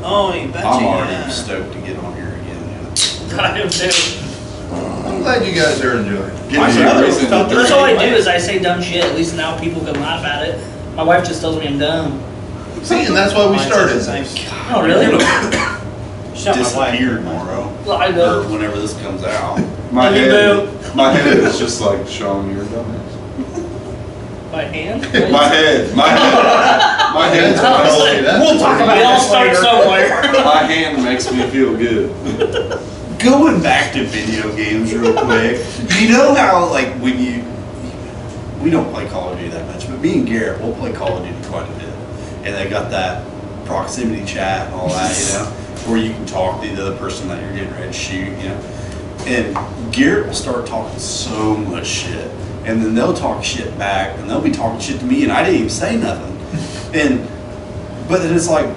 Oh, you betcha. I'm already stoked to get on here again. Yeah. I am too. I'm glad you guys are enjoying it. That's all I do is I say dumb shit. At least now people can laugh at it. My wife just tells me I'm dumb. See, and that's why we started this. Oh, really? Disappear tomorrow. Well, I know. Or whenever this comes out. My head is just like showing your dumbass. My hand? My head's We'll talk about it. I'll start somewhere. My hand makes me feel good. Going back to video games real quick. You know how like when we don't play Call of Duty that much, but me and Garrett will play Call of Duty quite a bit. And they got that proximity chat and all that, you know, where you can talk to the other person that you're getting ready to shoot, you know. And Garrett will start talking so much shit. And then they'll talk shit back, and they'll be talking shit to me, and I didn't even say nothing. But then it's like,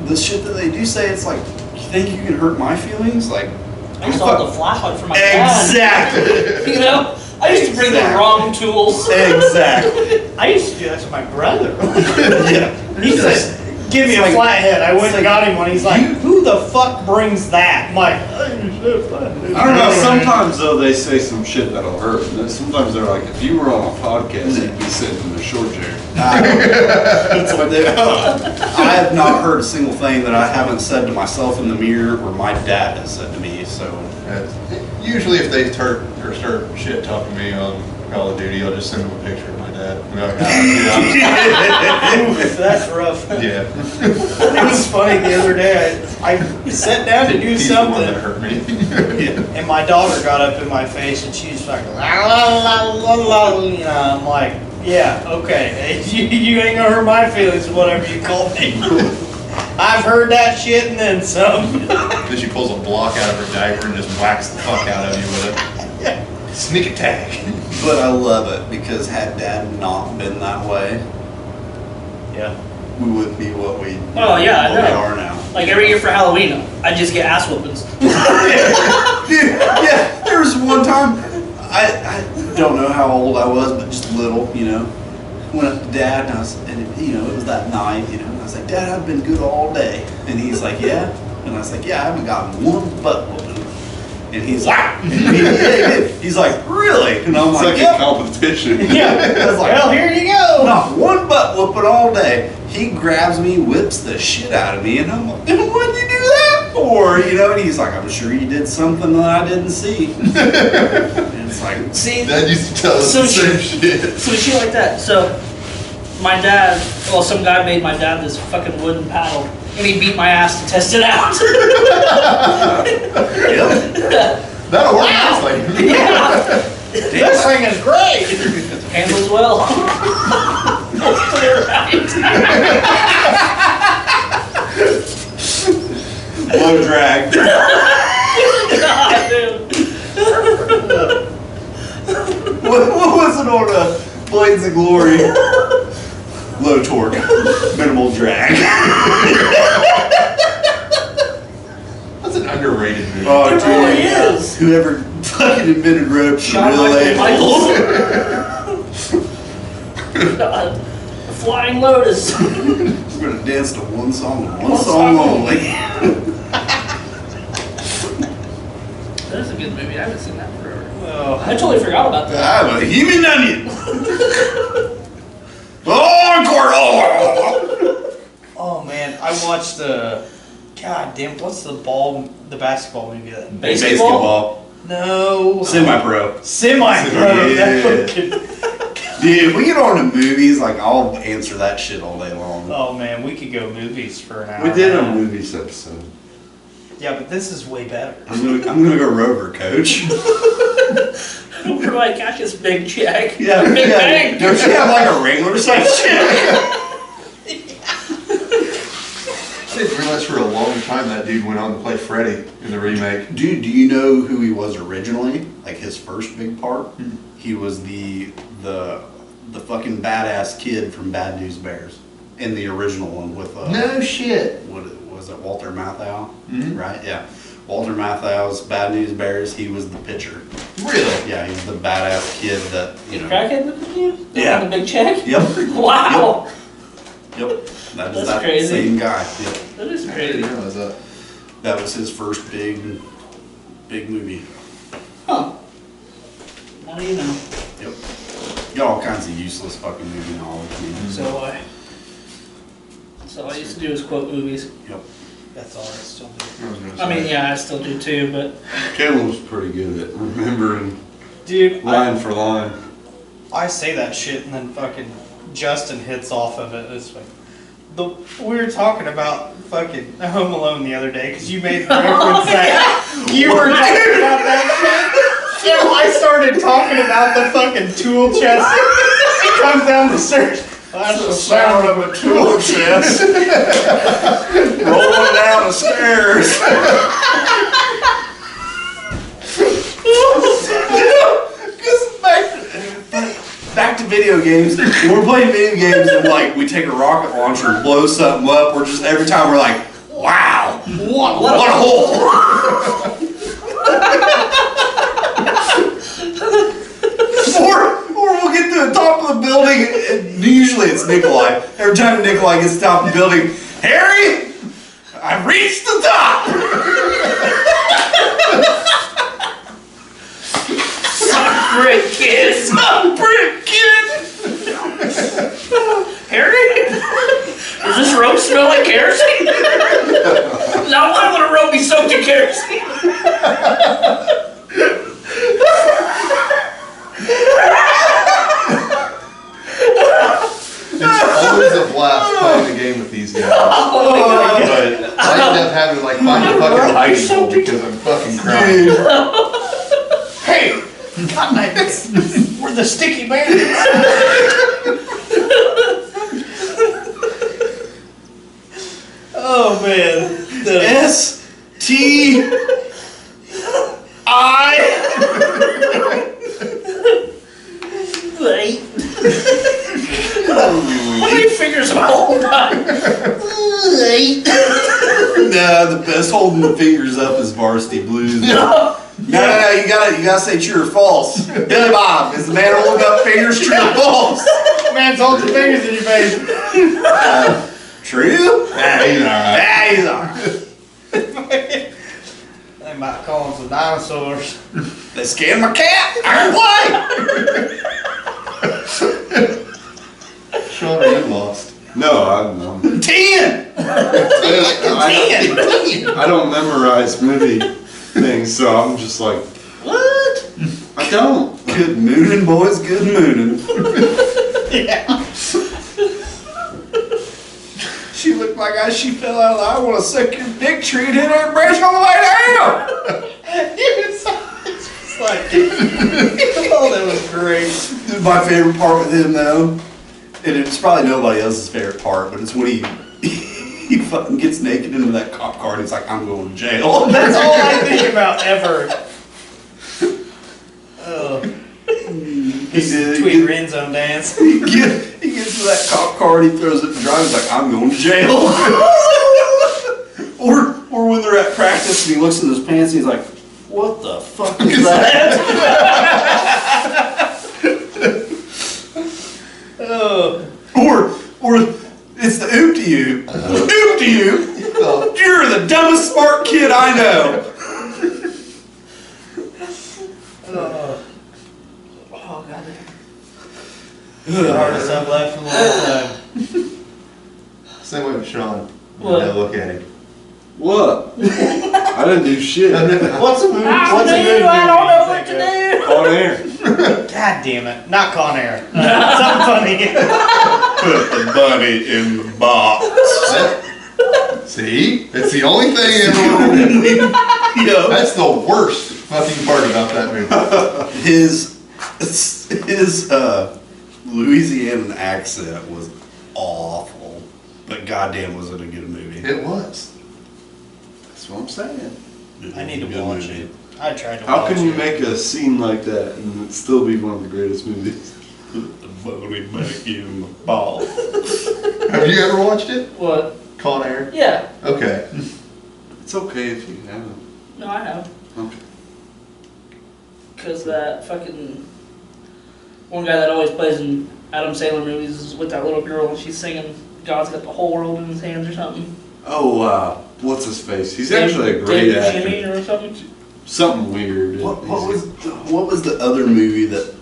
the shit that they do say, it's like, you think you can hurt my feelings? Like, I used to hold the flashlight for my dad. exactly. You know? I used to bring the wrong tools. Exactly. I used to do that to my brother. Yeah. He said, give me a flathead. I went and got him one. He's like, who the fuck brings that? I'm like, I don't know, sometimes though they say some shit that'll hurt. And sometimes they're like, if you were on a podcast, you'd be sitting in a short chair. That's what they I have not heard a single thing that I haven't said to myself in the mirror or my dad has said to me, so. Usually if they start shit talking me on Call of Duty, I'll just send them a picture of my dad. And they're like, that's rough. yeah. It was funny the other day. I sat down to do He's the one something, that hurt me. and my daughter got up in my face, and she's like, la la la la la. You know, I'm like, yeah, okay. You ain't gonna hurt my feelings, whatever you call me. I've heard that shit and then some. Then she pulls a block out of her diaper and just whacks the fuck out of you with it. Sneak attack. But I love it because had Dad not been that way, Yeah. we wouldn't be what we, Oh, yeah, I what we know. are now. Like every year for Halloween, I just get ass whoopings. Yeah, there was one time, I don't know how old I was, but just little, you know. Went up to Dad and it was that night, you know. And I was like, Dad, I've been good all day. And he's like, yeah. And I was like, yeah, I haven't gotten one butt whooping. And he's like, he's like, really? And I'm It's like, like yep. a competition. Yeah. I was like, Well, here you go. not one butt whooping all day. He grabs me, whips the shit out of me, and I'm like, what did you do that for? You know, and he's like, I'm sure you did something that I didn't see. And it's like, See? Dad used to tell us the same shit. So shit like that. So my dad, well, some guy made my dad this fucking wooden paddle, and he beat my ass to test it out. That'll work nicely. Yeah. This thing is great. Handles well. Clear right. low drag. God, dude. What was it on Blades of Glory? Low torque, minimal drag. That's an underrated movie. Oh, It really dude. is. Whoever fucking invented ropes Shawn really Michaels. God. Flying Lotus. We're gonna dance to one song and one song only. That is a good movie. I haven't seen that forever. Oh, I totally forgot about that. I'm a human onion. Encore. oh man, I watched God damn, what's the basketball movie that? Basketball? No. Semi-pro. Semi-pro. Yeah. Dude, we get on to movies, like I'll answer that shit all day long. Oh man, we could go movies for an hour. We did a movies episode. Yeah, but this is way better. I'm gonna go Rover, coach. Where do I catch this big check? Yeah, Big bang. Don't you have like a Wrangler type shit? I didn't realize for a long time that dude went on to play Freddy in the remake. Dude, do you know who he was originally? Like his first big part? Hmm. He was the fucking badass kid from Bad News Bears in the original one with No shit. what was it, Walter Matthau? Mhm. Right? Yeah. Walter Matthau's Bad News Bears, he was the pitcher. Really? Yeah, he's the badass kid that, you know. Crackhead with you? Yeah. The big check? Yep. Wow. Yep. That is That's that crazy. same guy. Yep. That is I crazy. didn't realize that. That was his first big movie. Huh. Now you know. Yep. Got all kinds of useless fucking movie knowledge, man. So all I used to do is quote movies. Yep. That's all I still do. I was gonna I mean, say. yeah, I still do too, but Kendall was pretty good at remembering Dude, line for line. I say that shit and then fucking Justin hits off of it this way. We were talking about fucking Home Alone the other day because you made the reference that you were talking about that shit. And I started talking about the fucking tool chest. It comes down the stairs. That's the sound of a tool chest. Rolling down the stairs. Back to video games. When we're playing video games and like we take a rocket launcher and blow something up, we're just every time we're like, wow, what a hole. Or we'll get to the top of the building, and usually it's Nikolai. Every time Nikolai gets to the top of the building, Harry, I've reached the top! brick kid. Some brick kid! Harry? Does this rope smell like kerosene? Now why would a rope be soaked in kerosene? It's always a blast playing the game with these guys. Oh my God. But I end up having to like find a fucking hiding hole because I'm fucking crying. Hey! We're the sticky bandits. Oh man. Wait. How many fingers am I holding up? Nah, the best holding the fingers up is Varsity Blues. No, you gotta say true or false. Billy Bob, is the man holding up fingers true or false? Man's holding fingers in your face. True? He's alright. Yeah, he's alright. They might call them some dinosaurs. They scanned my cat. Iron play. Sean, are you lost? No, I'm 10. I don't memorize movie things, so I'm just like, What? I don't. Good mooning, boys. Good mooning. Yeah. She looked like she fell out of the I want to suck your dick tree and hit her branch on the way down. It's just like, oh, that was great. My favorite part with him though, and it's probably nobody else's favorite part, but it's when he fucking gets naked into that cop car and he's like, I'm going to jail. That's all I think about ever. Oh. did. Tweet end zone dance. He gets to that cop car and he throws it in the drive. He's like, I'm going to jail. or when they're at practice and he looks in his pants and he's like, what the fuck is that? Oh. or it's the oop to you. Oop to you. You're the dumbest smart kid I know. Oh, God. The hardest I've laughed in a long time. Same way with Sean. What? Now look at him. What? I didn't do shit. What's a movie? What's a good movie? I don't know what to do. On air. God damn it. Not Con Air. Something funny. Put the bunny in the box. See? It's the only thing everyone. Yo. That's the worst fucking part about that movie. His Louisiana accent was awful, but goddamn was it a good movie. It was. That's what I'm saying. I need to Good watch movie. it. I tried to How watch can you it. make a scene like that and it still be one of the greatest movies? Put the body back in the ball. Have you ever watched it? What? Con Air? Yeah. Okay. It's okay if you haven't. No, I know. Okay. Because that fucking one guy that always plays in Adam Sandler movies is with that little girl and she's singing God's got the whole world in his hands or something. Oh, what's his face? He's actually a great David actor. Jimmy or something. Something weird. What was the other movie that?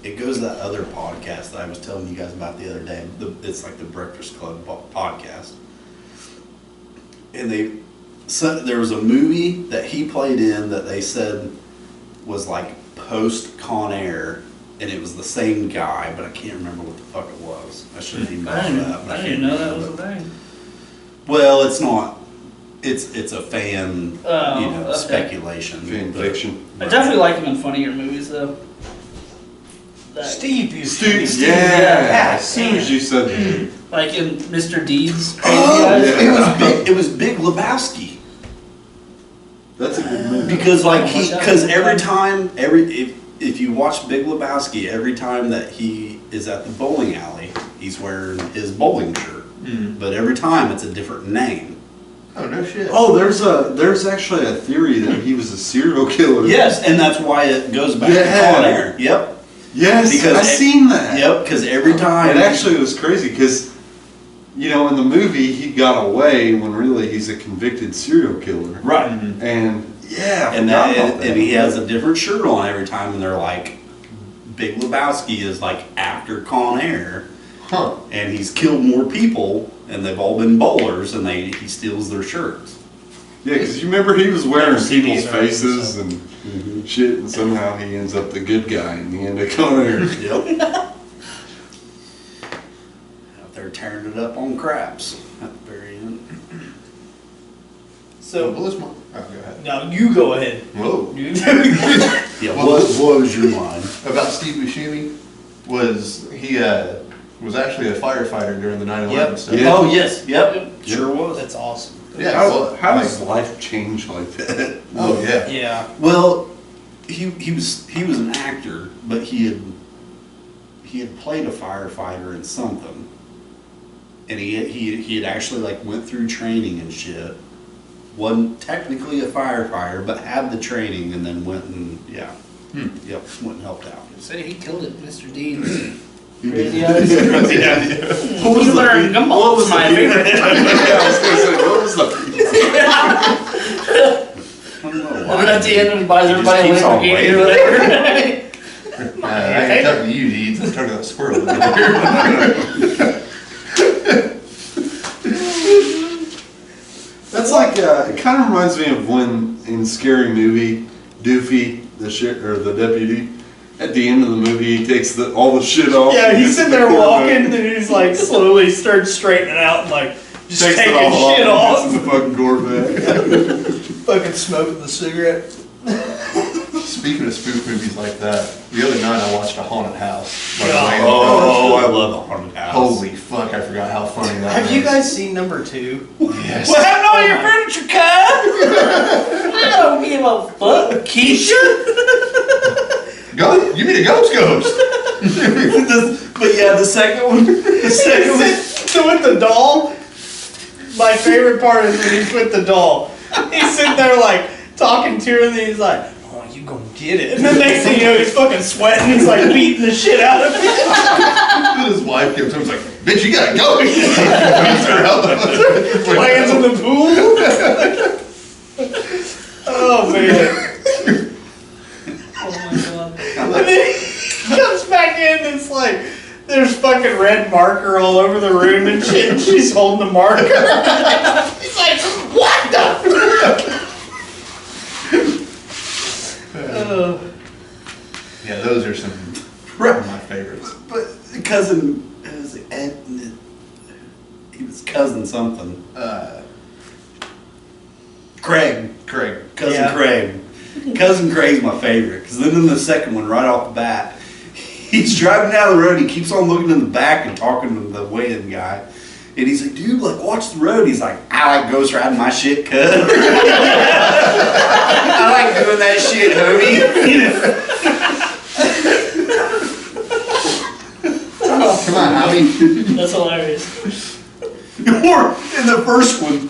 It goes to that other podcast that I was telling you guys about the other day. It's like the Breakfast Club podcast, and there was a movie that he played in that they said was like post Con Air, and it was the same guy, but I can't remember what the fuck it was. I should have even I looked it didn't, up. but I can't didn't know that remember. was a thing. Well, it's not. It's a fan, Oh, okay. speculation. Fan but- fiction. I definitely like him in funnier movies though. That- Steve Buscemi. Steve, yeah. yeah. As soon as you said that. Like in Mr. Deeds, Crazy Oh, Eyes. yeah. it was Big Lebowski. That's a good movie. Because like Oh, because every time if you watch Big Lebowski, every time that he is at the bowling alley, he's wearing his bowling shirt. But every time it's a different name. Oh, no shit. Oh, there's actually a theory that he was a serial killer. Yes, and that's why it goes back Yeah. to Con Air. Yep. Yes, Because I seen that. Yep, because every time It actually was crazy because, in the movie he got away when really he's a convicted serial killer. right. And yeah, And I forgot that about and he has a different shirt on every time, and they're like, Big Lebowski is like after Con Air, Huh. and he's killed more people, and they've all been bowlers, and he steals their shirts. Yeah, because you remember he was wearing Never seen people's these movies, faces so. and shit, and somehow he ends up the good guy in the end of Con Air. Yep. Out there tearing it up on craps at the very end. So, So, well, oh, go ahead. now you go ahead. Whoa. Yeah, what was your line? About Steve Buscemi was he was actually a firefighter during the 9/11 Yep. stuff. Yeah. Oh yes, yep, sure was. That's awesome. Yeah. How, well, how like- does life change like that? Oh yeah. Yeah. Well, he was an actor, but he had played a firefighter in something, and he had actually like went through training and shit. Wasn't technically a firefighter, but had the training, and then went and went and helped out. Say he killed it, Mr. Deeds. He Crazy did. Eyes. What was Peanut butter the- and gumballs is my favorite. Yeah, I was gonna say, what was the? I don't know And why. then at the end, when he buys He just everybody a keeps on Lamborghini waiting. or whatever. I ain't talking to you, Deeds. I'm talking to that squirrel over there. That's like it kind of reminds me of when in Scary Movie, Doofy, the deputy, at the end of the movie, he takes all the shit off. Yeah, he's gets sitting the there Corvette, walking and he's like slowly starts straightening out and like just takes taking it all shit off. off. and gets the fucking Corvette. Fucking smoking the cigarette. Speaking of spook movies like that, the other night I watched A Haunted House. by Oh. Wayne Oh, I love the haunted house. Holy fuck, I forgot how funny that was. Have you guys seen number 2? Yes. What happened to all your furniture, cuz? I don't give a fuck. Keisha? Go, you mean a ghost? But yeah, the second one. So with the doll, my favorite part is when he's with the doll. He's sitting there like talking to her and then he's like, oh, you gonna get it. And the next thing you know, he's fucking sweating. He's like beating the shit out of it. His wife comes over and was like, bitch, you gotta go. Lands in the pool. Oh man. Oh my god. And then he comes back in and it's like, there's fucking red marker all over the room and shit, and she's holding the marker. He's like, what the? Yeah, those are some of my favorites. But cousin, it was Ed, he was cousin something. Craig, cousin Yeah. Craig. Cousin Craig's my favorite, because then in the second one, right off the bat, he's driving down the road, he keeps on looking in the back and talking to the weigh-in guy. And he's like, dude, like, watch the road. He's like, I like ghost riding my shit, cuz. I like doing that shit, homie. Come on, homie. That's hilarious. Or in the first one,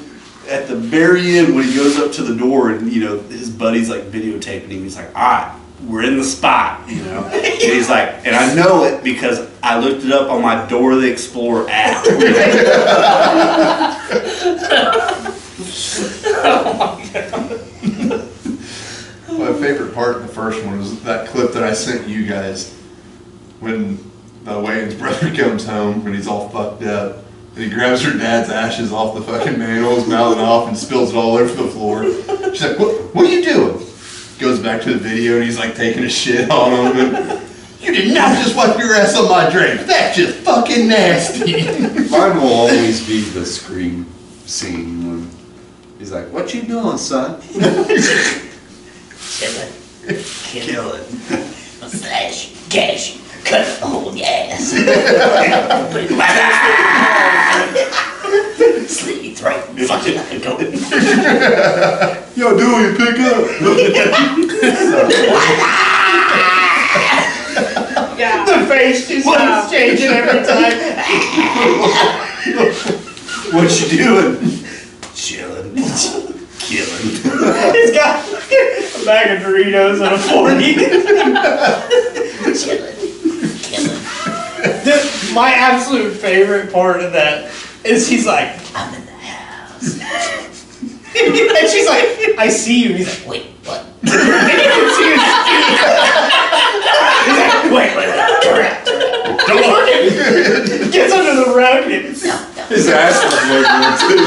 at the very end, when he goes up to the door and, you know, his buddy's like videotaping him, he's like, all right, we're in the spot, you know? And he's like, and I know it because I looked it up on my Dora the Explorer app. My favorite part of the first one was that clip that I sent you guys when the Wayne's brother comes home and he's all fucked up. And he grabs her dad's ashes off the fucking manhole, is mouthing off, and spills it all over the floor. She's like, what are you doing? Goes back to the video and he's like taking a shit on him. And, you did not just wipe your ass on my drapes. That's just fucking nasty. Mine will always be the Scream scene when he's like, "What you doing, son?" Killing. Slash, gash, cut the whole ass. Put it in my eye. Slit your throat. Fuck it like a goat. Yo, Dewey, pick up. The face just keeps changing every time. What you doing? Chilling. Killing. He's got a bag of Doritos and a 40. Chillin'. Killing. My absolute favorite part of that is he's like, I'm in the house. and she's like, I see you. He's like, Wait, what? and you can see his feet. He's like, Wait. Correct. don't look at me. Gets under the rug and No. His ass was looking too.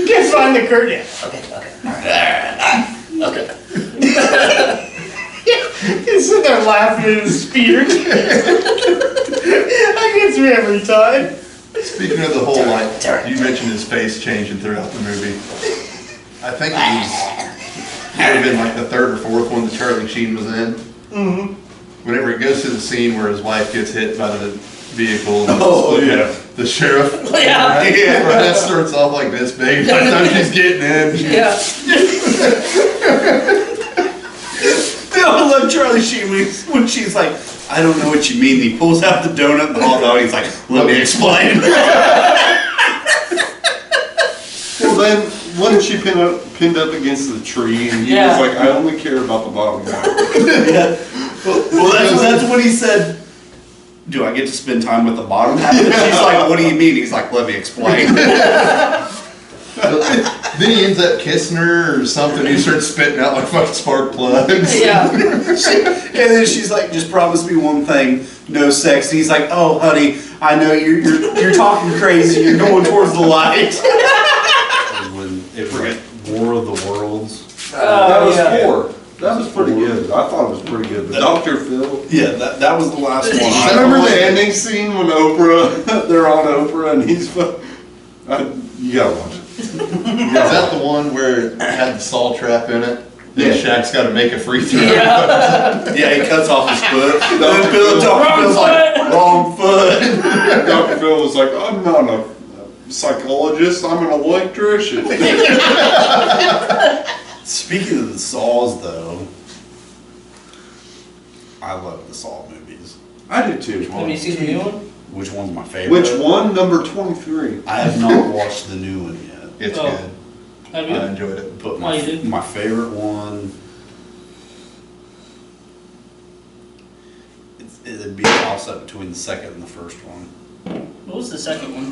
gets behind the curtain. Okay. Alright. Okay. He's sitting there laughing at his speeder. That gets me every time. Speaking of the whole, like, Terrible. you mentioned his face changing throughout the movie. I think it would have been like the third or fourth one that Charlie Sheen was in. Mm-hmm. Whenever it goes to the scene where his wife gets hit by the vehicle. And Oh, yeah. The sheriff. Yeah. Right? Yeah. Where that starts off like this big. By the time she's getting in. Yeah. I love Charlie Sheen when she's like, I don't know what you mean. He pulls out the donut and the hot dog. He's like, let me explain. Well, then, wasn't she pinned up against the tree? And he Yeah. was like, "I only care about the bottom half." Yeah. Well, that's what he said. Do I get to spend time with the bottom half? And she's like, what do you mean? He's like, let me explain. Then he ends up kissing her or something. He starts spitting out like fucking spark plugs. Yeah. And then she's like, just promise me one thing, no sex. And he's like, oh, honey, I know you're talking crazy. You're going towards the light. When it was War of the Worlds. Oh, That was yeah. 4. That was pretty good. I thought it was pretty good. But Dr. Phil. Yeah, that was the last one. I remember the ending scene when Oprah, they're on Oprah and he's, you gotta watch it. Is that the one where it had the saw trap in it? Yeah. Yeah. Shaq's got to make a free throw. Yeah. Yeah, he cuts off his foot. Dr. Dr. Phil's like, wrong foot. Dr. Phil was like, I'm not a psychologist, I'm an electrician. Speaking of the Saws, though, I love the Saw movies. I do too. Have you seen the new one? Which one's my favorite? Which one? Number 23. I have not watched the new one yet. It's Oh. good. Have I you? enjoyed it. But Why you did? my favorite one, it'd be a toss-up between the second and the first one. What was the second one?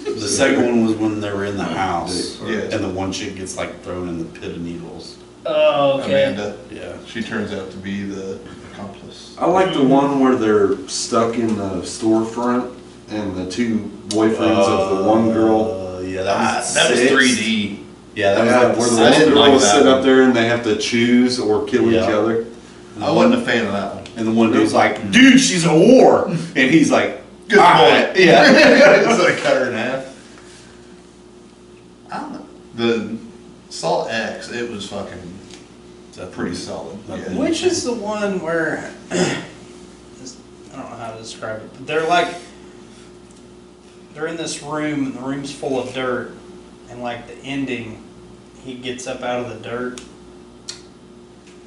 The second one was when they were in the house, Yeah. and the one chick gets like thrown in the pit of needles. Oh, okay. Amanda. Yeah. She turns out to be the accomplice. I like the one where they're stuck in the storefront and the two boyfriends of the one girl. Yeah, that was That was six. 3D. Yeah, that was Yeah, like where the I one didn't girl like will that sit one. up there and they have to choose or kill Yeah. each other. I wasn't a fan of that one. And the one dude's like, dude, she's a whore. And he's like, Good "All point." right." Yeah. So I cut her in half. I don't know. The Saw X, it was fucking pretty solid. Yeah. Which is the one where I don't know how to describe it, but they're they're in this room, and the room's full of dirt, and like the ending, he gets up out of the dirt.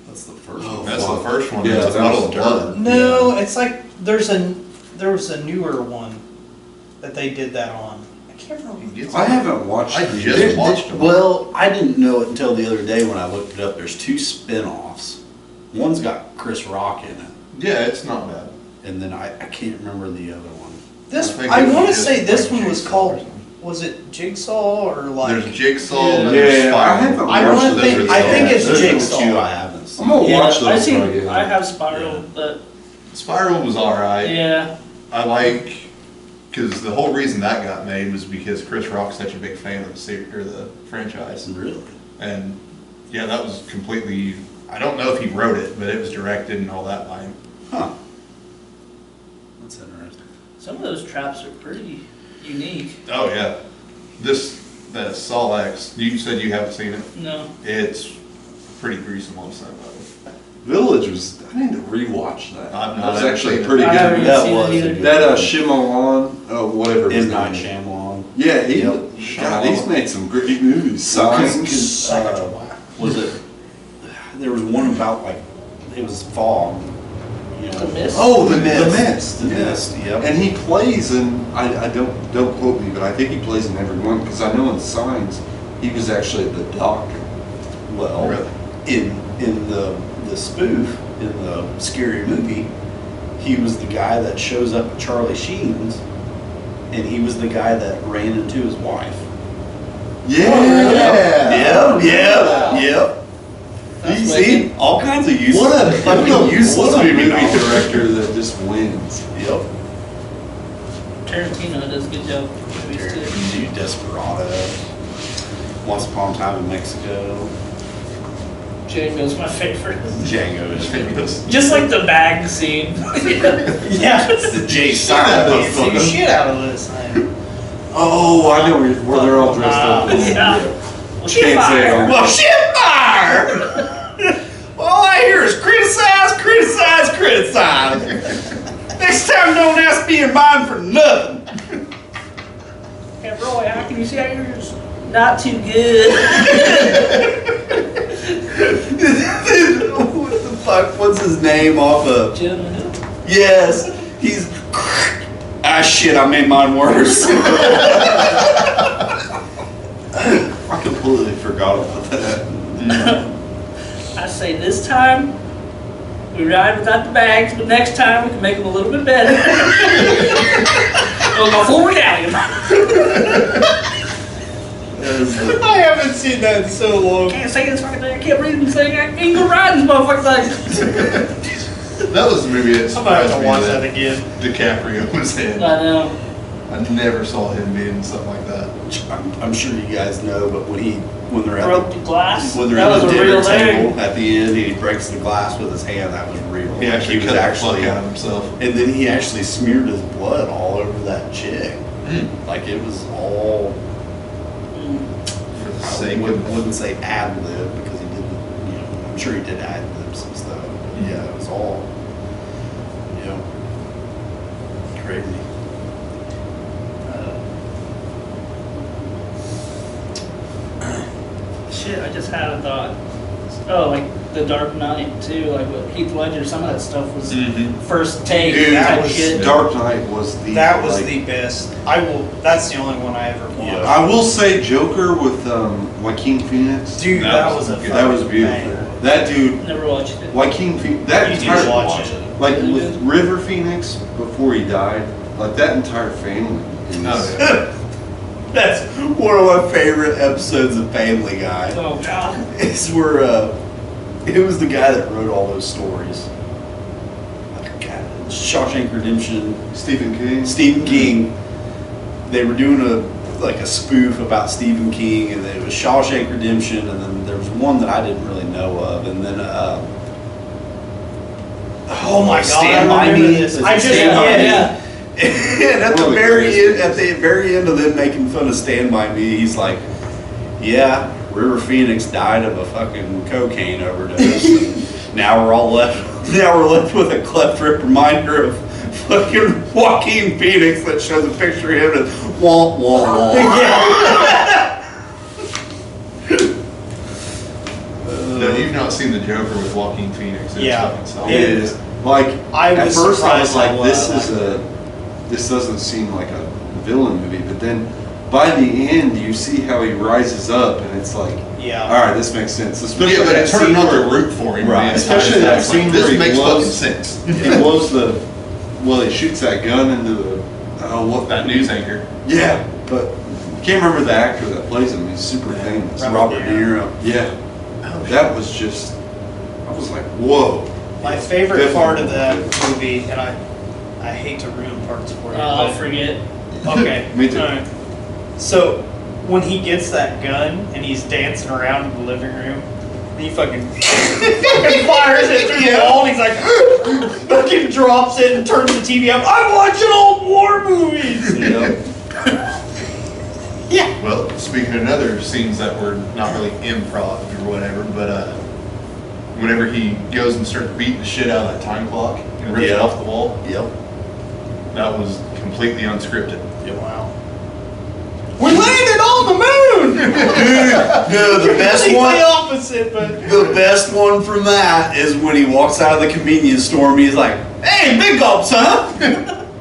That's the first Oh, one. That's the first one. Yeah, It's a that puddle was of blood. dirt. No, it's like there was a newer one that they did that on. I can't remember. He gets I up. haven't watched I it. just watched them. Well, I didn't know it until the other day when I looked it up. There's 2 spin-offs. One's got Chris Rock in it, Yeah, it's not bad. and then I can't remember the other one. This I think I it was want to just say this like one was Jigsaw or called. something. Was it Jigsaw or like? There's Jigsaw, Yeah. and then there's Yeah, I Spiral. haven't I watched wanna those think- yet. I think it's Those are the Jigsaw. 2 I haven't seen. I'm gonna watch those. I seen. again. I have Spiral, Yeah. but Spiral was alright. yeah, I like, because the whole reason that got made was because Chris Rock's such a big fan of the series, or the franchise. Really? And yeah, that was completely, I don't know if he wrote it, but it was directed and all that by him. Huh. That's interesting. some of those traps are pretty unique. Oh, yeah. That Saw X, you said you haven't seen it? No, It's pretty gruesome on some level. Village was. I need to rewatch that. I've That not was ever actually seen it. pretty I haven't good. even That seen was it a either. good- That Shyamalan, whatever. his M. Night name is. Shyamalan. Yeah, he. Yep. God, he's made some great movies. Signs. Such a whack. Was it? There was one about like it was fog. You know. The Mist? Oh, the Mist. Mist. The Mist, yep. And he plays in. I don't quote me, but I think he plays in every one because I know in Signs he was actually the doctor. Well, Really? in the spoof in the scary movie, he was the guy that shows up at Charlie Sheen's, and he was the guy that ran into his wife. Yeah. Yep. That's You see, wicked. all kinds of useless, What a fucking useless what a movie knowledge. director that just wins. Yep. Tarantino does a good job with movies too. Dude, Desperado. Once Upon a Time in Mexico. Django's my favorite. Django is famous. Just like the bag scene. Yeah. The J I Silent can't see the shit out of this thing. Oh, I know where they're all dressed up. Yeah. Well, she Can't say it on- fired. Well, shit fire! All I hear is criticize, criticize, criticize. Next time, don't ask me in mine for nothing. Hey, Roy, how can you see how yours not too good? What the fuck? What's his name off of? Jonah Hill. Yes, he's. Ah, shit, I made mine worse. I completely forgot about that. I say this time we ride without the bags, but next time we can make them a little bit better. We'll go full medallion. I haven't seen that in so long. Can't say this fucking thing. I can't breathe and sing. I ain't gonna ride this motherfucking thing. That was the movie that I'm gonna have surprised to me watch that that again. DiCaprio was in. I know. I never saw him being something like that. I'm sure you guys know, but when they're Broke at the glass. when they're That at was the a real dinner table thing. at the end, he breaks the glass with his hand. That was real. He actually was cut the fuck out of himself. and then he actually smeared his blood all over that chick. Mm. Like it was all. For the I sake wouldn't of, say ad lib because he didn't. You know, I'm sure he did ad libs and stuff. But yeah, it was all. You know, crazy. Shit, I just had a thought. Oh, like The Dark Knight too, like with Heath Ledger, some of that stuff was Mhm. first take Dude, that type was- shit. Dark Knight was the. That was like- the best. That's the only one I ever watched. Yeah. I will say Joker with Joaquin Phoenix. Dude, that was a That was fucking beautiful. banger. That dude, Never watched it. Joaquin Phoenix. That You need entire to watch it. like Really with good? River Phoenix before he died, like that entire family. is- oh, yeah. That's one of my favorite episodes of Family Guy. Oh god. It's where it was the guy that wrote all those stories. Like God, Shawshank Redemption, Stephen King. Stephen King. They were doing a spoof about Stephen King, and it was Shawshank Redemption, and then there was one that I didn't really know of, and then Oh my god, Stand I By remember Me. this. Is I it just Stand By Me? Yeah. And at the Really very good. end, of them making fun of Stand By Me, he's like, "Yeah, River Phoenix died of a fucking cocaine overdose. And now we're left with a cleft rip reminder of fucking Joaquin Phoenix that shows a picture of him and wah, wah, wah. No, you've not seen the Joker with Joaquin Phoenix. It's Yeah. fucking solid. It is. Like, I at was first I was surprised like, how this well I is this doesn't seem like a villain movie, but then by the end you see how he rises up and it's like, Yeah. all right, this makes sense. Especially Yeah, but that it's hard scene not to where- root for him. Right. man. Especially that scene This where he makes blows- fucking sense. he blows the, well, he shoots that gun into the, oh, what? That news anchor. Yeah, but I can't remember the actor that plays him. He's super famous. Robert Robert De Niro. Yeah, that was just, I was like, whoa. My favorite Definitely. part of that movie, and I hate to ruin parts for you. I'll but- forget. Okay. Me too. Alright. So when he gets that gun and he's dancing around in the living room, he fucking fires it through the wall and he's like fucking drops it and turns the TV up. I'm watching old war movies. Yeah. Well, speaking of other scenes that were not really improv or whatever, but whenever he goes and starts beating the shit out of that time clock and rips it off the wall, Yep. that was completely unscripted. Wow. We landed on the moon. No, the best Completely one. opposite, but The best one from that is when he walks out of the convenience store and he's like, "Hey, big gulps, huh?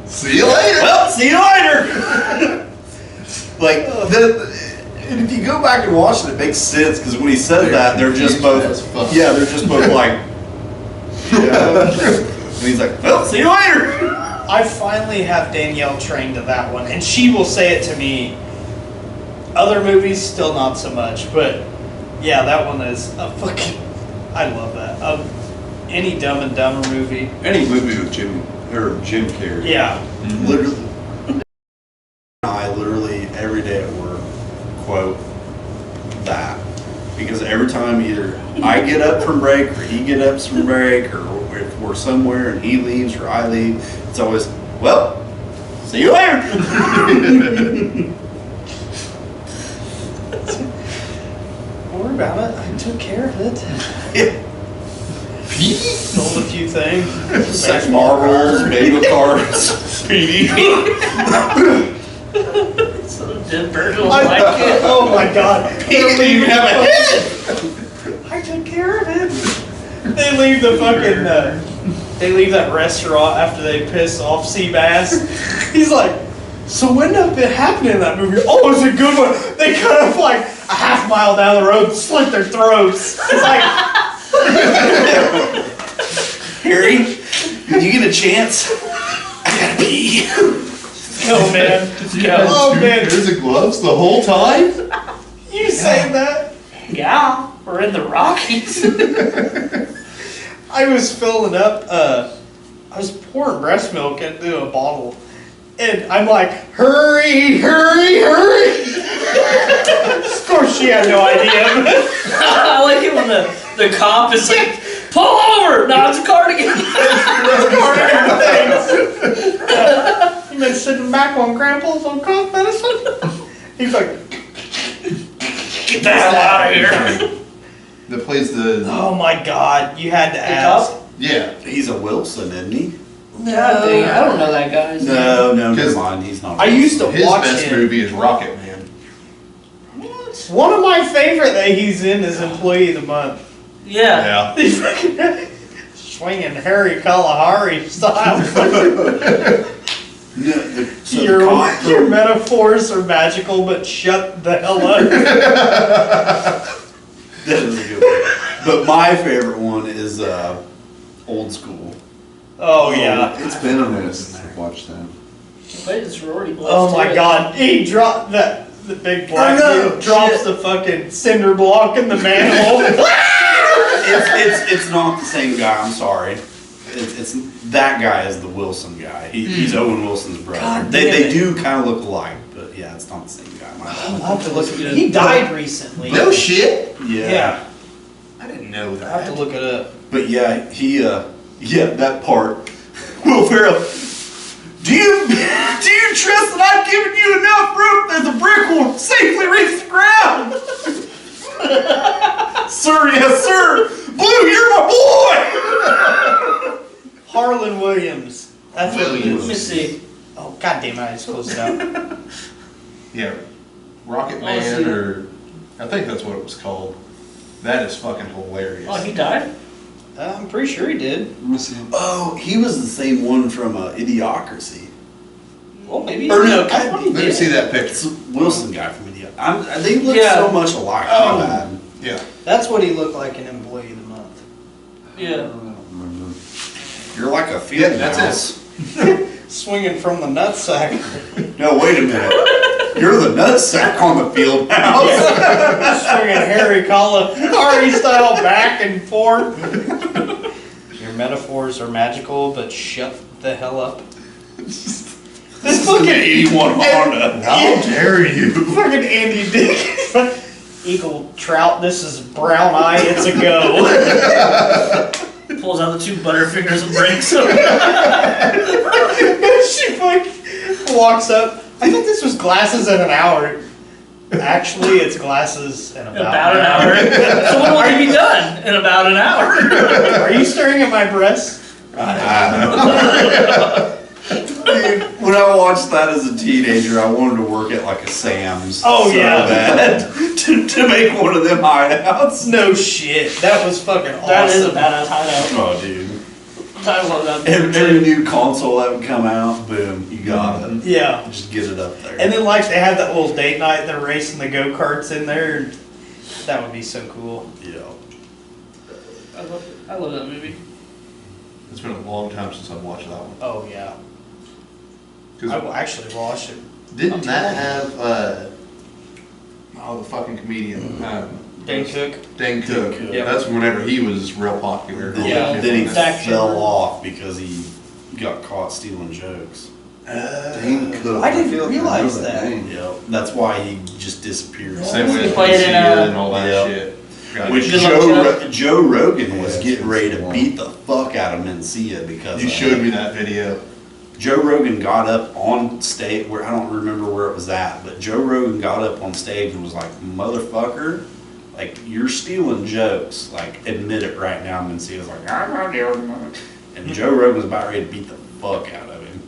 See you later. Well, see you later." Like and if you go back and watch it, it makes sense because when he says that, they're just both. As fuck. Yeah, they're just both like. Yeah. And he's like, "Well, see you later." I finally have Danielle trained to that one, and she will say it to me. Other movies, still not so much, but yeah, that one is a fucking. I love that. Any Dumb and Dumber movie. Any movie with Jim Carrey. Yeah. Literally, I literally every day at work quote that because every time either I get up from break or he get up from break or if we're somewhere and he leaves or I leave, it's always, "Well, see you later." Don't worry about it. I took care of it. Yeah. Sold a few things. Sex marbles, bagel cards, speedy. So Jim Virgil like it. Oh my god. He didn't even have a head. I took care of it. They leave the fucking, they leave that restaurant after they piss off Seabass. He's like, so what ended up happening in that movie? Oh, it was a good one. They cut off like a half mile down the road, slit their throats. It's like, Harry, when you get a chance, I gotta pee. oh man. Oh Two man. pairs of gloves the whole time? You saying that? Yeah, we're in the Rockies. I was filling up, I was pouring breast milk into a bottle. And I'm like, hurry, hurry, hurry. Of course she had no idea. I like it when the cop is like, pull over! No, it's a cardigan. You've been sitting back on grandpa's on cough medicine? He's like, Get the hell out of here. That plays the. oh my god, you had to The ask. cop? Yeah. He's a Wilson, isn't he? God dang, I don't know that guy's name. No, never Because mind. He's not. I used to His watch best him. movie is Rocket Man. What? One of my favorite that he's in is Employee of the Month. Yeah. He's fucking swinging Harry Kalahari style. No, so the cop- Your metaphors are magical, but shut the hell up. That is a good one. But my favorite one is Old School. Oh yeah. It's been a minute since I've watched that. Wait, it's sorority boys Oh my too. god. He dropped that. The big black know, dude drops shit. the fucking cinder block in the manhole. It's not the same guy. I'm sorry. It's that guy is the Wilson guy. He's Owen Wilson's brother. God They damn it. do kind of look alike, but yeah, it's not the same guy. My I'll bad. have to look at it. He died recently. No shit. Yeah. I didn't know I that. have to look it up. But yeah, that part. Will Ferrell. Do you trust that I've given you enough room that the brick will safely reach the ground? Sir, yes, sir. Blue, you're my boy. Harlan Williams. That's what it Let me is. see. Oh, god damn it, I just closed it out. Yeah, Rocket Oh, Man, see. or I think that's what it was called. That is fucking hilarious. Oh, he died? I'm pretty sure he did. Let me see. Oh, he was the same one from Idiocracy. Well, maybe. Or no, I thought he Let me did. see that It's picture. Wilson guy from Idiocracy. They look Yeah. so much alike. Oh. My bad. Yeah, That's what he looked like in Employee of the Month. Yeah. You're like a field Yeah, that's mouse. Swinging from the nutsack. No, wait a minute. You're the nutsack on the field mouse. Swinging Harry Kalahari style back and forth. Your metaphors are magical, but shut the hell up. This fucking 81 Honda. how dare you? fucking Andy Dick. Eagle Trout, this is brown eye, it's a go. Pulls out the two butterfingers and breaks them. She fucking walks up. I think this was glasses in an hour. Actually, it's glasses in About an hour. So when will you be done? In about an hour. Are you staring at my breasts? Dude, when I watched that as a teenager, I wanted to work at like a Sam's. Oh, so yeah. bad to make one of them hideouts. No shit. That was fucking awesome. That is a badass hideout. Oh, dude. I love that. Every new console that would come out, boom, you got it. Yeah. Just get it up there. And then like they had that little date night, they're racing the go-karts in there. That would be so cool. yeah. I love that movie. It's been a long time since I've watched that one. Oh yeah. 'Cause I will actually watch it. didn't that have the fucking comedian Dane Cook. Dane Cook? Cook. Yeah. That's whenever he was real popular. Yeah. Then he Zach fell Shepard. off because he got caught stealing jokes. Dane Cook. I didn't feel like I know realize that. name. Yeah, that's why he just disappeared. Same way He as played in, Mencia and all that yeah. shit. Got Which it. Good luck, Joe Rogan was Yeah, getting ready to it's beat the fuck out of Mencia because You of showed it. me that video. Joe Rogan got up on stage where I don't remember where it was at, but Joe Rogan got up on stage and was like, "Motherfucker, like you're stealing jokes. Like admit it right now." And Mencia was like, "I'm not doing that." And Joe Rogan was about ready to beat the fuck out of him.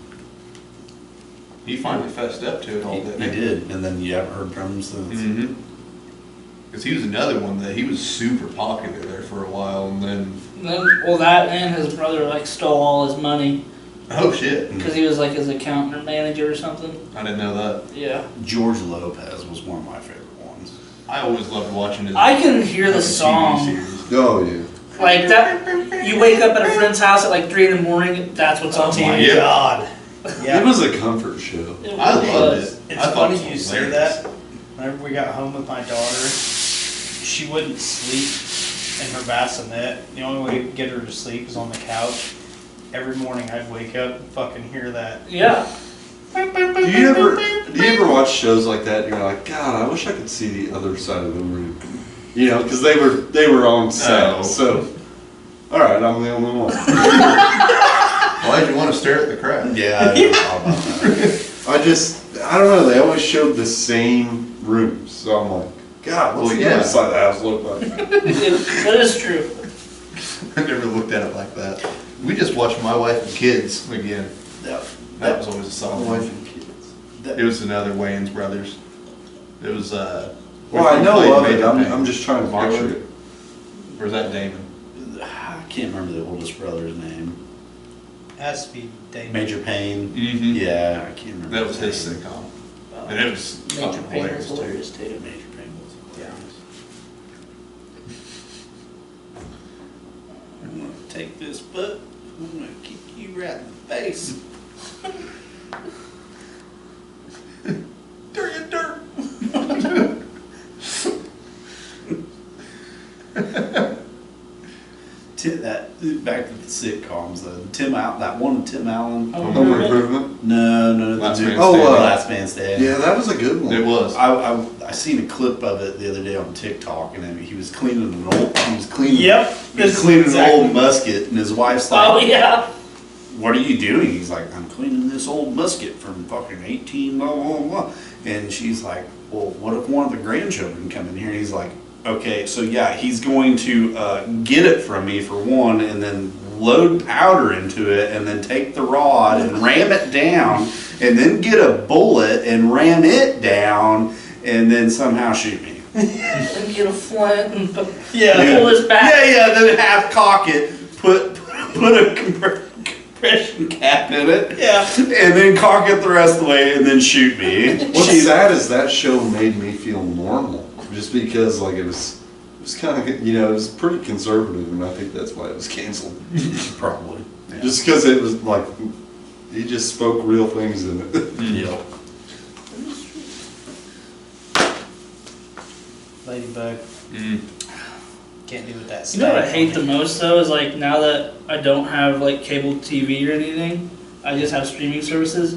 He finally fessed up to it all, He didn't he? did, and then you haven't heard from him since. Mm-hmm. Because he was another one that he was super popular there for a while, and then Well, that and his brother like stole all his money oh shit, because he was like his accountant or manager or something. I didn't know that. Yeah. George Lopez was one of my favorite ones. I always loved watching his. I can hear the fucking TV song. series. Oh, yeah. Like that, you wake up at a friend's house at like 3 in the morning. That's what's on Oh TV. my Yeah. god. It Yeah. was a comfort show. It I really loved was. it. It's I thought funny it was you say hilarious. that. Whenever we got home with my daughter, she wouldn't sleep in her bassinet. The only way to get her to sleep is on the couch. Every morning I'd wake up and fucking hear that. Yeah. Do you ever watch shows like that and you're like, God, I wish I could see the other side of the room. You know, because they were on set. Oh. So, all right, I'm the only one. Why'd you want to stare at the crowd? Yeah, I never thought about that. I don't know, they always showed the same rooms. So I'm like, God, what's Well, the yeah. other side of the house look like? That is true. I never looked at it like that. We just watched My Wife and Kids again. That was always a solid Wife one. and kids. It was another Wayans brothers. It was Well, I know of it. Major I'm Payne. just trying to picture it. Or is that Damon? I can't remember the oldest brother's name. Has to be Dane. Major Payne. Mm-hmm. Yeah, I can't remember. That was his name. sitcom. And it was Major fucking Payne hilarious was too. hilarious too. Major Payne was hilarious. I'm gonna take this butt. I'm gonna kick you right in the face. Dirt, dirt. Back to the sitcoms. That one Tim Allen. Oh, Home really? Improvement? No, Last the Man new- Standing. Last Man Standing. Yeah, that was a good one. It was. I seen a clip of it the other day on TikTok, and he was cleaning an old. He was cleaning. Yep. He was cleaning an old musket, and his wife's like, Oh yeah. "What are you doing?" He's like, "I'm cleaning this old musket from fucking 18 blah blah blah." And she's like, "Well, what if one of the grandchildren come in here?" And he's like, "Okay, so yeah, he's going to get it from me for one, and then load powder into it and then take the rod and ram it down and then get a bullet and ram it down and then somehow shoot me. And get a flint and pull Yeah. this back. Yeah, then half cock it, put a compression cap in it, Yeah. and then cock it the rest of the way and then shoot me. What's sad is that show made me feel normal, just because like it was kind of, you know, it was pretty conservative, and I think that's why it was canceled. Probably. Yeah. Just because it was like he just spoke real things in it. Yeah. Ladybug. Can't do with that. You know what I static hate on the it. most though is like now that I don't have like cable TV or anything, I just have streaming services.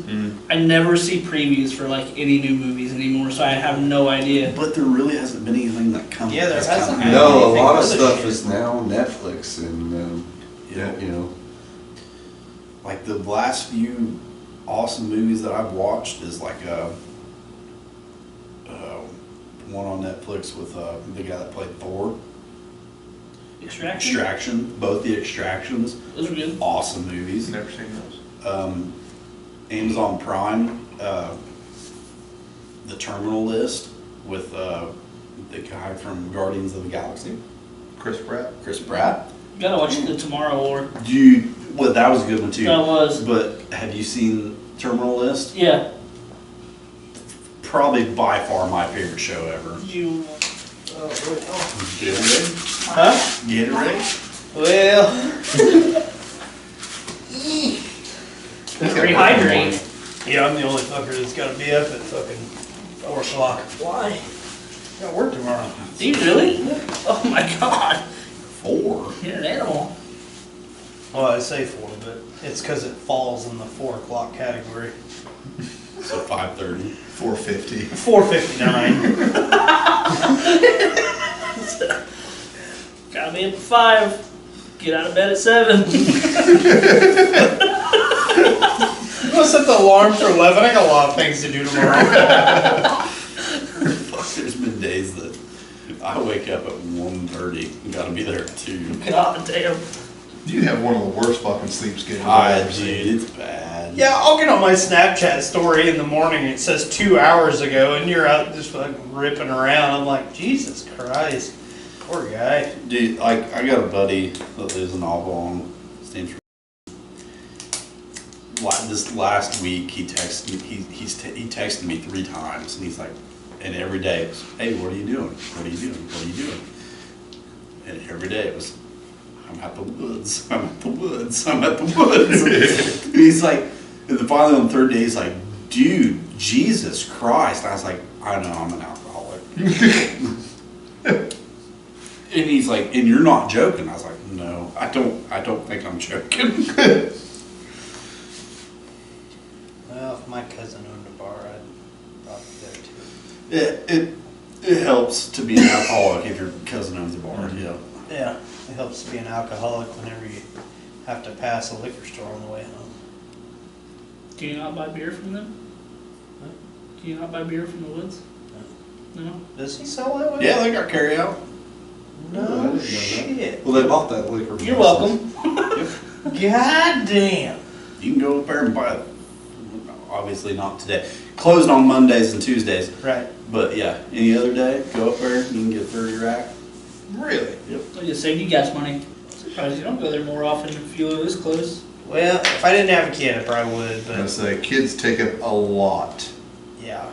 I never see previews for like any new movies anymore, so I have no idea. But there really hasn't been anything that comes. Yeah, there that's hasn't come been. out. No, a Anything lot of other stuff shit. is now Netflix, and Yeah. you know, Like the last few awesome movies that I've watched is like one on Netflix with the guy that played Thor. Extraction. Both the Extractions. Those are good. Awesome movies. Never seen those. Amazon Prime, The Terminal List with the guy from Guardians of the Galaxy, Chris Pratt. Chris Pratt. You gotta watch The Tomorrow War. Well, that was a good one too. That was. But have you seen Terminal List? Yeah. Probably by far my favorite show ever. You. Get ready. Huh? Get ready. Well. Rehydrate. Yeah, I'm the only fucker that's got to be up at fucking 4 o'clock. Why? Got work tomorrow. Do you really? Oh my god. 4. You're an animal. Well, I say 4, but it's because it falls in the 4 o'clock category. So 5:30. 450. 4:59. Gotta be up at 5. Get out of bed at 7. I'm gonna set the alarm for 11. I got a lot of things to do tomorrow. There's been days that I wake up at 1:30 and gotta be there at 2. God damn. You have one of the worst fucking sleep schedules I've Hi, ever seen. dude, it's bad. Yeah, I'll get on my Snapchat story in the morning. It says 2 hours ago, and you're out just fucking ripping around. I'm like, Jesus Christ, poor guy. Dude, like I got a buddy that lives in Oblong. His name's this last week he texted me. He texted me 3 times, and he's like, and every day it was, hey, what are you doing? What are you doing? What are you doing? And every day it was, I'm at the woods. I'm at the woods. I'm at the woods. And he's like, and then finally on the 3rd day he's like, dude, Jesus Christ. And I was like, I know, I'm an alcoholic. And he's like, and you're not joking. I was like, no, I don't think I'm joking. Well, if my cousin owned a bar, I'd probably go too. It helps to be an alcoholic if your cousin owns a bar. Yeah. Yeah, it helps to be an alcoholic whenever you have to pass a liquor store on the way home. Do you not buy beer from them? Huh? Do you not buy beer from the woods? No. Does he sell that way? Yeah, they got carry out. I didn't know No that. shit. Well, they bought that liquor. You're welcome. God damn. You can go up there and buy it. Obviously not today. Closed on Mondays and Tuesdays. Right. But yeah, any other day, go up there, you can get a 30 rack. Really? I just saved you gas money. Surprised you don't go there more often if you live this close. Well, if I didn't have a kid, I probably would, I was gonna but say, kids take up a lot yeah.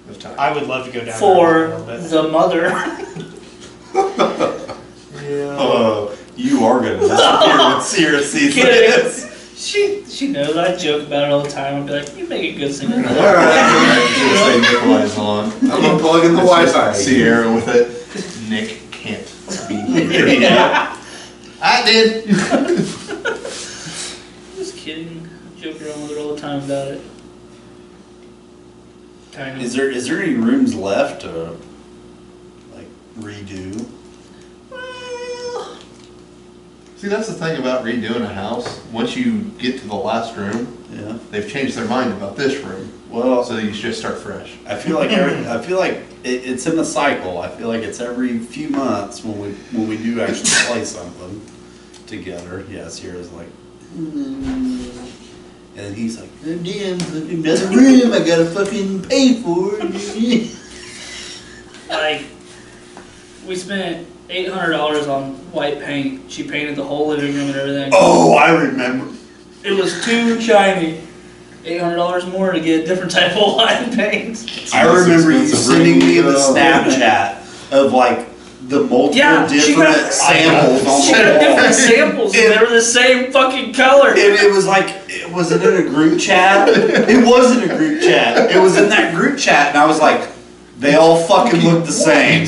of time. I would love to go down For there more, but the mother. yeah. You are gonna disappear when Sierra sees Kidding. this. She knows. I joke about it all the time. I'll be like, you make a good singer. Just say Nikolai's on. I'm unplugging the Wi-Fi. Sierra with it. Nick can't be here. Yeah. I did. Just kidding. I joke around with her all the time about it. Kind of. Is there any rooms left to like redo? Well, See, that's the thing about redoing a house. Once you get to the last room, Yeah. they've changed their mind about this room. Well, So you should just start fresh. I feel like it's in the cycle. I feel like it's every few months when we do actually play something together. Yeah, Sierra's like, and then he's like, oh, damn, another room I gotta fucking pay for. Like, we spent $800 on white paint. She painted the whole living room and everything. Oh, I remember. It was too shiny. $800 more to get a different type of white paint. I remember you expensive sending me ring. the Snapchat of like the multiple Yeah, she different got- samples on She the got wall. different samples and they were the same fucking color. And it was like, was it in a group chat? It wasn't a group chat. It was in that group chat, and I was like, they all fucking look the same.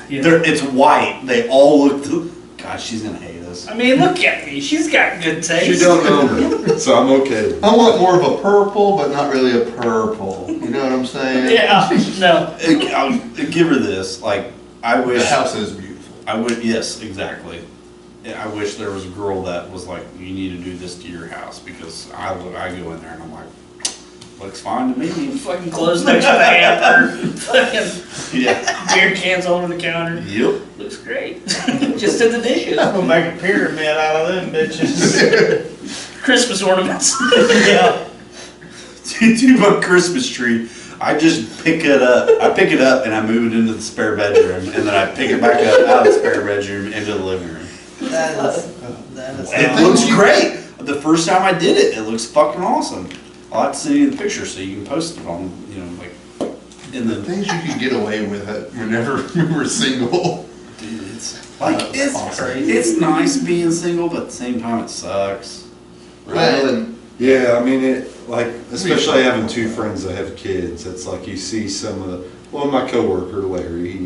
Yeah. It's white. They all look. God, she's gonna hate us. I mean, look at me. She's got good taste. She don't know me, so I'm okay. I want more of a purple, but not really a purple. You know what I'm saying? Yeah. No. I'll give her this. Like, I wish. The house is beautiful. I would. Yes, exactly. I wish there was a girl that was like, you need to do this to your house, because I go in there and I'm like, looks fine to me. Fucking clothes next to the hamper. Fucking Yeah. beer cans all over the counter. Yep. Looks great. Just did the dishes. I'm gonna make a pyramid out of them bitches. Christmas ornaments. Yeah. To my Christmas tree, I just pick it up. I pick it up and I move it into the spare bedroom, and then I pick it back up out of the spare bedroom into the living room. That is It looks great. The first time I did it, it looks fucking awesome. I'll have to send you the picture so you can post it on, like, in The the. things you could get away with it whenever we were single. Dude, it's like it's Awesome. crazy. It's nice being single, but at the same time, it sucks. Well, and Yeah, I mean, especially having two friends that have kids, it's like you see some of my coworker, Larry,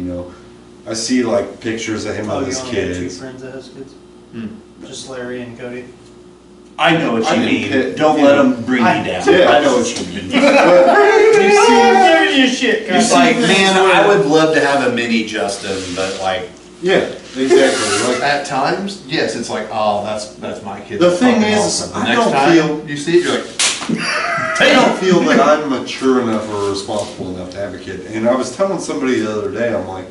I see like pictures of him Oh, with you his only have two kids. friends that has kids? Hmm. Just Larry and Cody? I know what I you didn't mean. pick- Don't you let know. them bring you down. Yeah, I know what you mean. You shit, It's like, man, I would love to have a mini Justin, but like, Yeah, exactly. Like, at times, yes, it's like, oh, that's my kid. The That's thing fucking is, awesome. The I next don't time feel- you see it, you're like, I don't feel that I'm mature enough or responsible enough to have a kid. And I was telling somebody the other day, I'm like,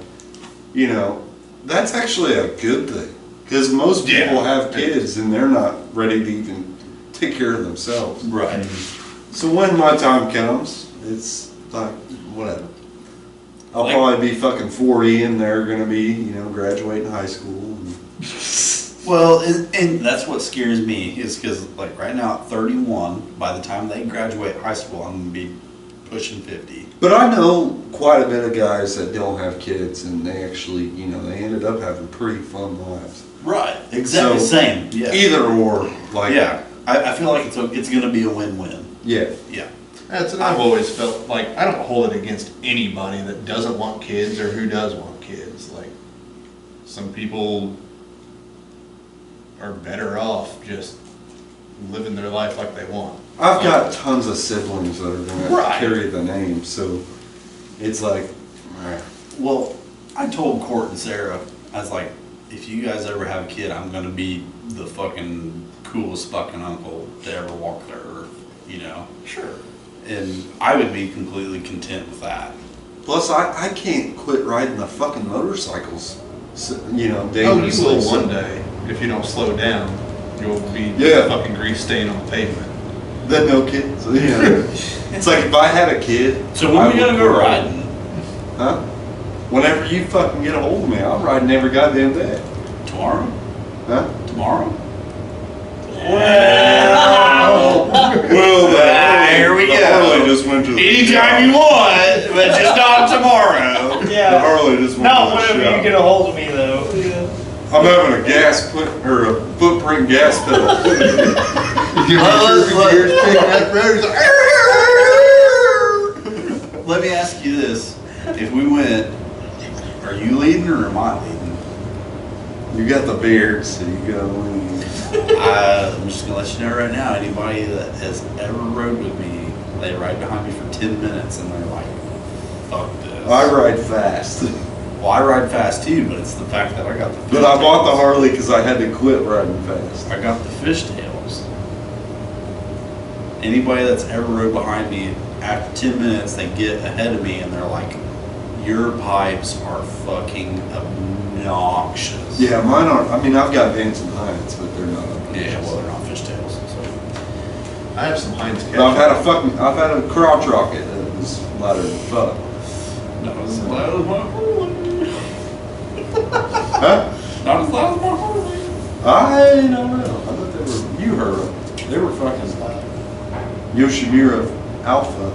that's actually a good thing. Because most Yeah. people have kids and they're not ready to even take care of themselves. right. So when my time comes, it's like, whatever. I'll Like- probably be fucking 40 and they're gonna be, graduating high school. Well, and that's what scares me, is because like right now at 31, by the time they graduate high school, I'm gonna be pushing 50. But I know quite a bit of guys that don't have kids and they actually, they ended up having pretty fun lives. Right. Exactly. So, Same. Yeah. Either or, like, Yeah. I feel like it's gonna be a win-win. yeah. Yeah. that's what I've always felt like. I don't hold it against anybody that doesn't want kids or who does want kids. Like, some people are better off just living their life like they want. I've got tons of siblings that are gonna Right. carry the name, so it's like, alright. Well, I told Court and Sarah, I was like, if you guys ever have a kid, I'm gonna be the fucking coolest fucking uncle to ever walk the earth, Sure. And I would be completely content with that. Plus, I can't quit riding the fucking motorcycles, Oh, you dangerously. will So- one day. If you don't slow down, you'll be Yeah. a fucking grease stain on the pavement. Then no kids. It's like if I had a kid. So when I we gonna would go quit riding? Huh? Whenever you fucking get a hold of me, I'm riding every goddamn day. Tomorrow? Huh? Tomorrow? Well, here we the go. Harley just went to the Anytime you want, but just not tomorrow. The Yeah. Harley just went Not to the whenever shop. you get a hold of me, though. I'm having a footprint gas pedal. You Let me ask you this. If we went, are you leading or am I leading? You got the beard, so you gotta lean. I'm just gonna let you know right now, anybody that has ever rode with me, they ride behind me for 10 minutes and they're like, fuck this. I ride fast. Well, I ride fast too, but it's the fact that I got the But I bought the fishtails. Harley because I had to quit riding fast. I got the fishtails. Anybody that's ever rode behind me, after 10 minutes, they get ahead of me and they're like, your pipes are fucking obnoxious. Yeah, mine aren't. I mean, I've got Vance and Heinz, but they're not. Yeah, well, they're not fishtails. So. I have some Heinz But I've ketchup. had a crotch rocket that was louder than fuck. Not as loud as my Harley. Huh? Not as loud as my Harley. I don't know. I thought they were. You heard them. They were fucking Yoshimura Alpha.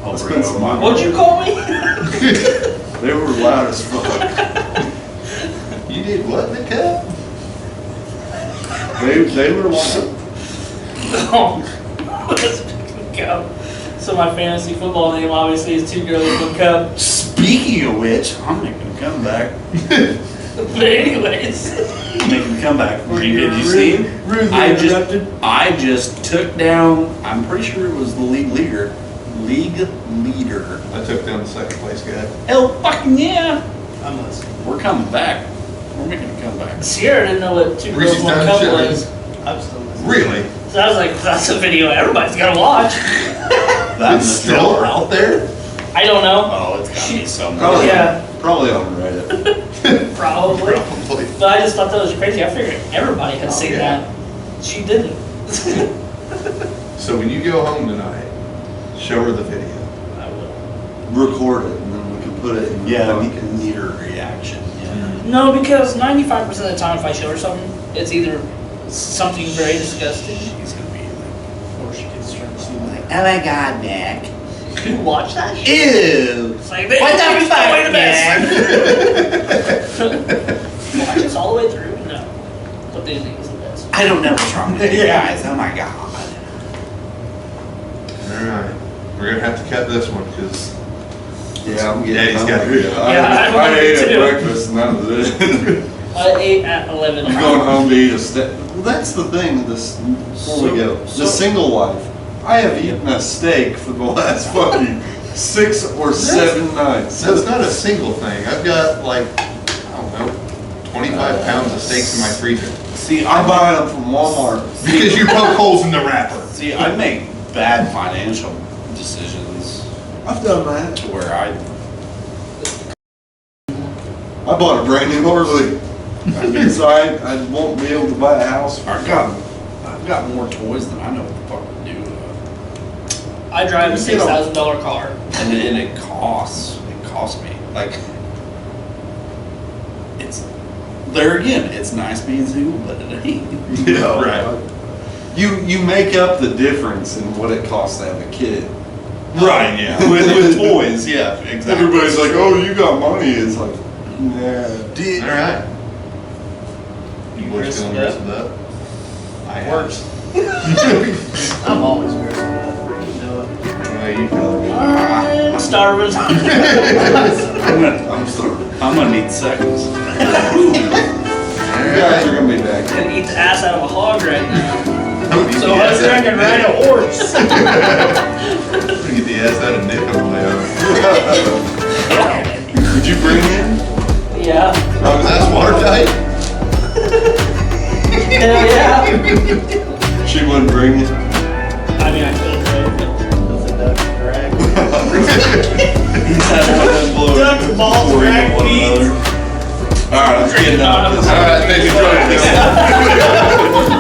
I'll Let's bring spend it some over money. What'd you call me? They were loud as fuck. You did what in the cup? They were like. Oh, let's go. So my fantasy football name obviously is Two Girls One Cup. Speaking of which, I'm making a comeback. But anyways, Making a comeback. Were Did you you see it? rudely I interrupted? just took down. I'm pretty sure it was the league leader. I took down the second place guy. hell fucking yeah. I'm listening. We're coming back. We're making a comeback. Sierra didn't know what Two Girls Reese's One Diamond Cup Chili. was. I'm still listening. Really? So I was like, that's a video everybody's gotta watch. That's It's still out there? I don't know. Oh, it's gotta be somewhere. Probably, Yeah. probably on Reddit. Probably. Probably. But I just thought that was crazy. I figured everybody had seen yeah. that. She didn't. So when you go home tonight, show her the video. I will. Record it and then we can put it in the Yeah, we podcast. can need her reaction. Yeah. No, because 95% of the time if I show her something, it's either something very disgusting. She's gonna be like, Or she gets turned to see like, Oh my god, Mac. You watch that shit? Ew. It's like, What the it's fuck, way the best. man? Watch this all the way through? No. But they think it's the best. I don't know what's wrong with you guys. Oh my god. Alright. We're gonna have to cut this one because Yeah, I'm getting Daddy's gotta hungry. go. Yeah, I I'm ate at hungry too. breakfast and that was it. I ate at 11. I'm going home to eat a steak. Well, that's the thing, before we go. The single life. I have eaten a steak for the last fucking 6 or 7 nights. that's not a single thing. I've got like, I don't know, 25 pounds of steaks in my freezer. see, I buy them from Walmart. Because you poke holes in the wrapper. See, I make bad financial decisions I've done that. to where I I bought a brand new Harley. Because I won't be able to buy a house. I've got more toys than I know what the fuck to do. I drive a $6,000 car. And it costs me. Like, it's, there again, it's nice being single, but it ain't. Yeah, right. You make up the difference in what it costs to have a kid. Right, yeah. With toys, yeah, exactly. Everybody's like, oh, you got money. It's like, nah. Alright. You boys Yours feeling good? the rest of that? I have. works. I'm always very good. Do it. How you feeling? I'm starving. I'm gonna need seconds. You guys are gonna be back. I'm gonna eat the ass out of a hog right now. So I was drinking right a horse. I'm gonna get the ass out of Nick on the way over. Did you bring in? Yeah. Oh, is that watertight? Hell yeah. She wouldn't bring it. I mean, I could have but That's a duck drag. Duck balls, drag feet. Alright, let's get it done. Alright, thank you for joining us.